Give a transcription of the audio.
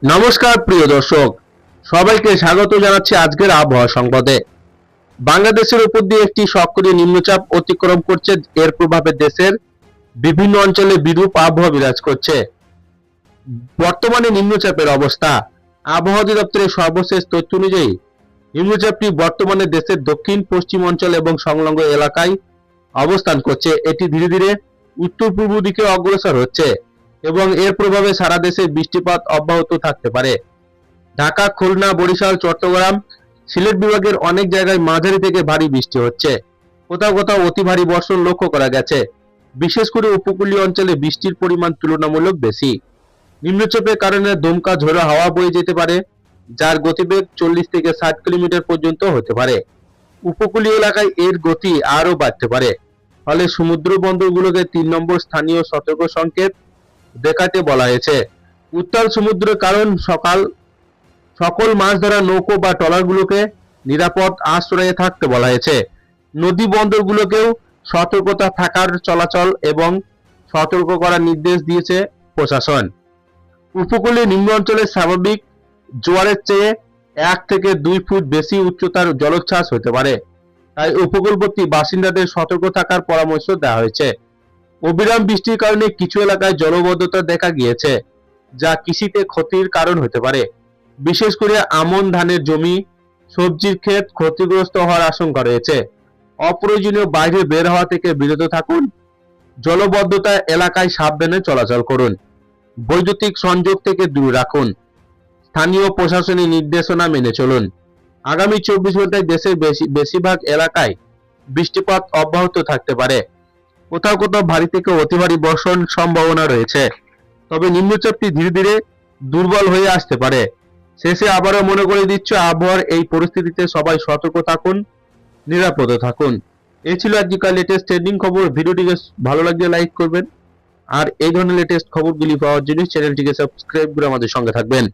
নমস্কার প্রিয় দর্শক, সবাইকে স্বাগত জানাচ্ছি আজকের আবহাওয়া সংবাদে। বাংলাদেশের উপর দিয়ে একটি সক্রিয় নিম্নচাপ অতিক্রম করছে। এর প্রভাবে দেশের বিভিন্ন অঞ্চলে বিরূপ আবহাওয়া বিরাজ করছে। বর্তমানে নিম্নচাপের অবস্থা, আবহাওয়া অধিদপ্তরের সর্বশেষ তথ্য অনুযায়ী নিম্নচাপটি বর্তমানে দেশের দক্ষিণ পশ্চিম অঞ্চল এবং সংলগ্ন এলাকায় অবস্থান করছে। এটি ধীরে ধীরে উত্তর পূর্ব দিকে অগ্রসর হচ্ছে এবং এর প্রভাবে সারা দেশে বৃষ্টিপাত অব্যাহত থাকতে পারে। ঢাকা, খুলনা, বরিশাল, চট্টগ্রাম, সিলেট বিভাগের অনেক জায়গায় মাঝারি থেকে ভারী বৃষ্টি হচ্ছে। কোথাও কোথাও অতি ভারী বর্ষণ লক্ষ্য করা গেছে। বিশেষ করে উপকূলীয় অঞ্চলে বৃষ্টির পরিমাণ তুলনামূলক বেশি। নিম্নচাপের কারণে দমকা ঝোড়ো হাওয়া বয়ে যেতে পারে, যার গতিবেগ 40 থেকে 60 কিলোমিটার পর্যন্ত হতে পারে। উপকূলীয় এলাকায় এর গতি আরও বাড়তে পারে। ফলে সমুদ্র বন্দরগুলোকে 3 নম্বর স্থানীয় সতর্ক সংকেত দেখাতে বলা হয়েছে। উত্তাল সমুদ্রের কারণ সকল মাছ ধরা নৌকো বা ট্রলারগুলোকে নিরাপদ আশ্রয়ে থাকতে বলা হয়েছে। নদী বন্দরগুলোকেও সতর্কতা থাকার চলাচল এবং সতর্ক করার নির্দেশ দিয়েছে প্রশাসন। উপকূলীয় নিম্ন অঞ্চলে স্বাভাবিক জোয়ারের চেয়ে 1 থেকে 2 ফুট বেশি উচ্চতার জলোচ্ছ্বাস হতে পারে। তাই উপকূলবর্তী বাসিন্দাদের সতর্ক থাকার পরামর্শ দেওয়া হয়েছে। অবিরাম বৃষ্টির কারণে কিছু এলাকায় জলবদ্ধতা দেখা গিয়েছে, যা কৃষিতে ক্ষতির কারণ হতে পারে। বিশেষ করে আমন ধানের জমি, সবজির ক্ষেত ক্ষতিগ্রস্ত হওয়ার আশঙ্কা রয়েছে। অপ্রয়োজনীয় বাইরে বের হওয়া থেকে বিরত থাকুন। জলবদ্ধতা এলাকায় সাবধানে চলাচল করুন। বৈদ্যুতিক সংযোগ থেকে দূরে রাখুন। স্থানীয় প্রশাসনের নির্দেশনা মেনে চলুন। আগামী 24 ঘন্টায় দেশের বেশিরভাগ এলাকায় বৃষ্টিপাত অব্যাহত থাকতে পারে। কোথাও কোথাও ভারী থেকে অতি ভারী বর্ষণ সম্ভাবনা রয়েছে। তবে নিম্নচাপটি ধীরে ধীরে দুর্বল হয়ে আসতে পারে। শেষে আবারও মনে করে দিচ্ছে, আবহাওয়ার এই পরিস্থিতিতে সবাই সতর্ক থাকুন, নিরাপদে থাকুন। এই ছিল আজকের লেটেস্ট ট্রেন্ডিং খবর। ভিডিওটিকে ভালো লাগলে লাইক করবেন, আর এই ধরনের লেটেস্ট খবরগুলি পাওয়ার জন্য চ্যানেলটিকে সাবস্ক্রাইব করে আমাদের সঙ্গে থাকবেন।